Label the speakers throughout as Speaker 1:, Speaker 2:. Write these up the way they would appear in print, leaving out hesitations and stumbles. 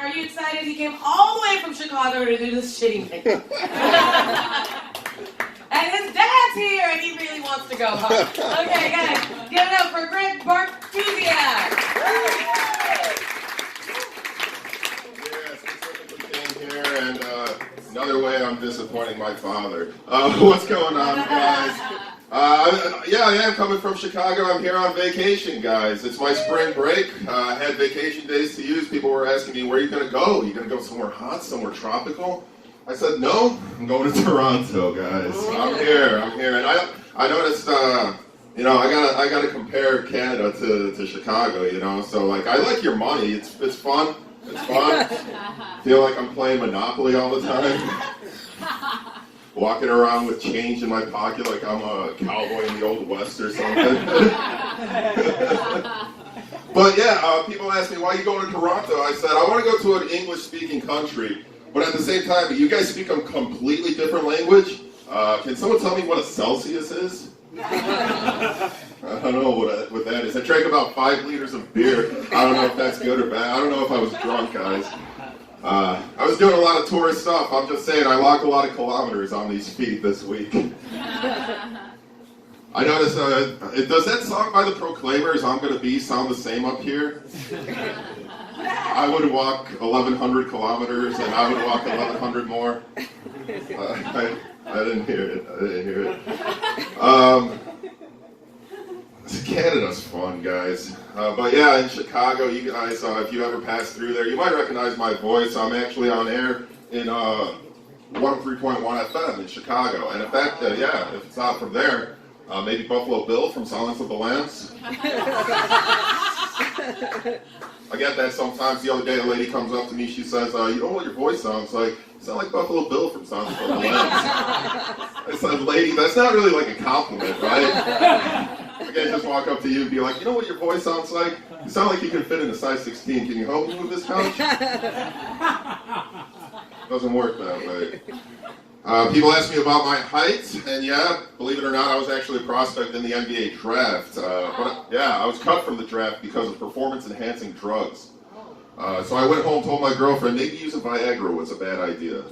Speaker 1: Are you excited? He came all the way from Chicago to do this shitty thing. And his dad's here, and he really wants to go home. Okay, guys, give it up for Greg Bartusiak.
Speaker 2: And another way I'm disappointing my father. What's going on, guys? Yeah, I am coming from Chicago. I'm here on vacation, guys. It's my spring break. I had vacation days to use. People were asking me, where are you going to go? Are you going to go somewhere hot, somewhere tropical? I said, no, I'm going to Toronto, guys. I'm here. And I noticed, you know, I gotta compare Canada to Chicago, you know. So, like, I like your money. It's fun. It's fun. Feel like I'm playing Monopoly all the time. Walking around with change in my pocket like I'm a cowboy in the Old West or something. But yeah, people ask me, why are you going to Toronto? I said, I want to go to an English-speaking country. But at the same time, you guys speak a completely different language. Can someone tell me what a Celsius is? I don't know what that is. I drank about 5 liters of beer. I don't know if that's good or bad. I don't know if I was drunk, guys. I was doing a lot of tourist stuff. I'm just saying, I logged a lot of kilometers on these feet this week. I noticed, does that song by the Proclaimers, I'm Gonna Be, sound the same up here? I would walk 1,100 kilometers, and I would walk 1,100 more. I didn't hear it. Canada's fun, guys. But yeah, in Chicago, you guys, if you ever pass through there, you might recognize my voice. I'm actually on air in 103.1 FM in Chicago. And in fact, yeah, if it's not from there, maybe Buffalo Bill from Silence of the Lambs. I get that sometimes. The other day, a lady comes up to me, she says, you know what your voice sounds like? You sound like Buffalo Bill from Silence of the Lambs. I said, lady, that's not really like a compliment, right? I can't just walk up to you and be like, you know what your voice sounds like? You sound like you can fit in a size 16. Can you help me with this couch? Doesn't work that way. People ask me about my height, and yeah, believe it or not, I was actually a prospect in the NBA draft. But yeah, I was cut from the draft because of performance-enhancing drugs. So I went home, told my girlfriend, maybe using Viagra was a bad idea.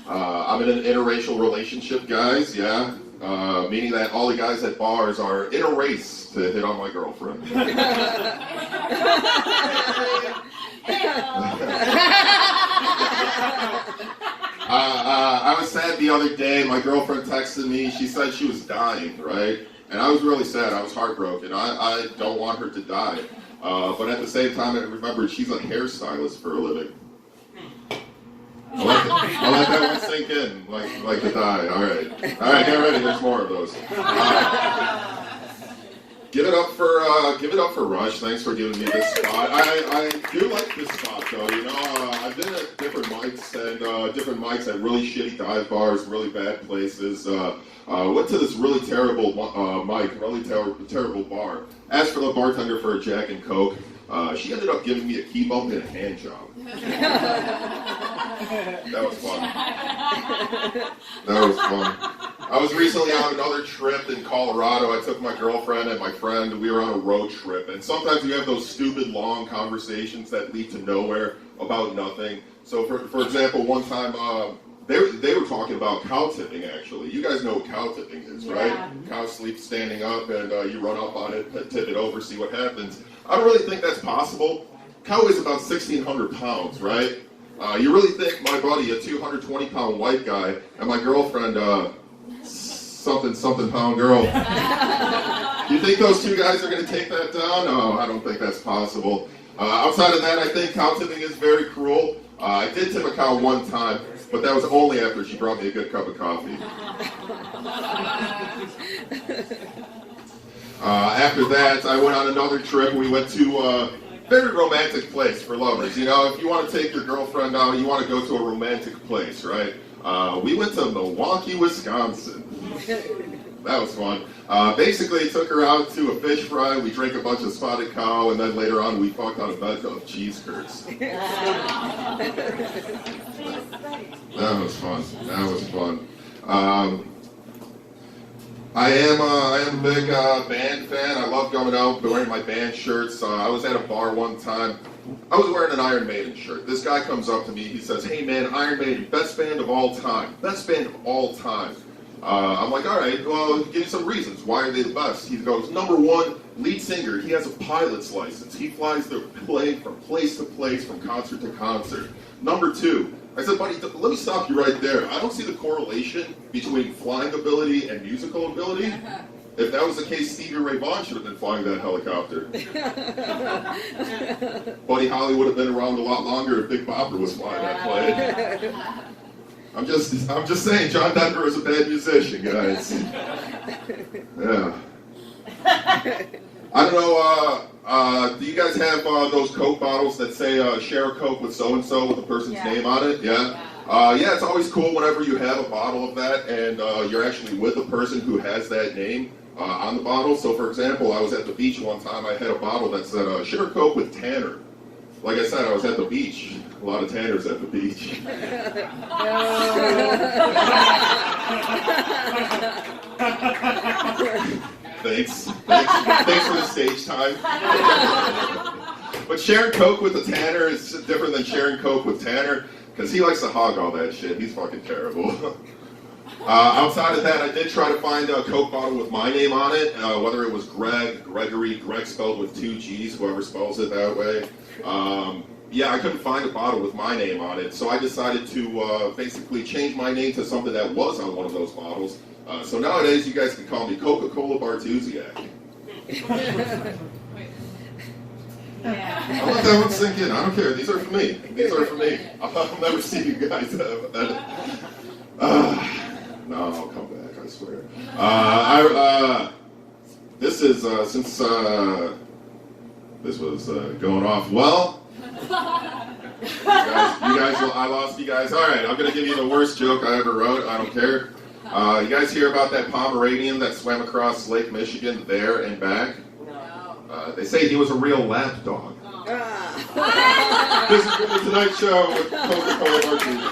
Speaker 2: I'm in an interracial relationship, guys, yeah. Meaning that all the guys at bars are in a race to hit on my girlfriend. I was sad the other day. My girlfriend texted me. She said she was dying, right? And I was really sad. I was heartbroken. I don't want her to die. But at the same time, I remembered she's a hairstylist for a living. I let that one sink in, like to die. All right, get ready. There's more of those. Give it up for Rush. Thanks for giving me this spot. I do like this spot, though. You know, I've been at different mics at really shitty dive bars, really bad places. Went to this really terrible mic, really terrible bar. Asked for the bartender for a Jack and Coke. She ended up giving me a key bump and a hand job. That was fun. I was recently on another trip in Colorado. I took my girlfriend and my friend. We were on a road trip. And sometimes you have those stupid long conversations that lead to nowhere about nothing. So for example, one time they were talking about cow tipping, actually. You guys know what cow tipping is, right? Cow sleeps standing up and you run up on it, tip it over, see what happens. I don't really think that's possible. Cow weighs about 1,600 pounds, right? You really think my buddy, a 220-pound white guy, and my girlfriend, something pound girl. You think those two guys are going to take that down? No, I don't think that's possible. Outside of that, I think cow tipping is very cruel. I did tip a cow one time, but that was only after she brought me a good cup of coffee. After that, I went on another trip. We went to a very romantic place for lovers. You know, if you want to take your girlfriend out, you want to go to a romantic place, right? We went to Milwaukee, Wisconsin. That was fun. Basically, took her out to a fish fry. We drank a bunch of spotted cow, and then later on, we fucked on a bed of cheese curds. That was fun. I am a big band fan. I love going out, wearing my band shirts. I was at a bar one time. I was wearing an Iron Maiden shirt. This guy comes up to me. He says, "Hey man, Iron Maiden, best band of all time. Best band of all time." I'm like, all right, well, give me some reasons. Why are they the best? He goes, number one, lead singer. He has a pilot's license. He flies to play from place to place, from concert to concert. Number two, I said, buddy, let me stop you right there. I don't see the correlation between flying ability and musical ability. If that was the case, Stevie Ray Vaughan should have been flying that helicopter. Buddy Holly would have been around a lot longer if Big Bopper was flying that plane. I'm just saying, John Denver is a bad musician, guys. Yeah. I don't know, do you guys have those Coke bottles that say, share a Coke with so-and-so with a person's name on it? Yeah? Yeah, it's always cool whenever you have a bottle of that and you're actually with a person who has that name on the bottle. So, for example, I was at the beach one time, I had a bottle that said, share a Coke with Tanner. Like I said, I was at the beach. A lot of Tanners at the beach. Thanks for the stage time. But sharing Coke with a Tanner is different than sharing Coke with Tanner, because he likes to hog all that shit. He's fucking terrible. Outside of that, I did try to find a Coke bottle with my name on it, whether it was Greg, Gregory, Greg spelled with 2 G's, whoever spells it that way. Yeah, I couldn't find a bottle with my name on it, so I decided to basically change my name to something that was on one of those bottles. So nowadays, you guys can call me Coca-Cola Bartusiak. I'll let that one sink in. I don't care. These are for me. These are for me. I'll never see you guys have that. No, I'll come back, I swear. This is, since this was going off well, you guys, I lost you guys. All right, I'm going to give you the worst joke I ever wrote. I don't care. You guys hear about that Pomeranian that swam across Lake Michigan there and back? No. They say he was a real lap dog. This is the Tonight Show with Coca-Cola Martini.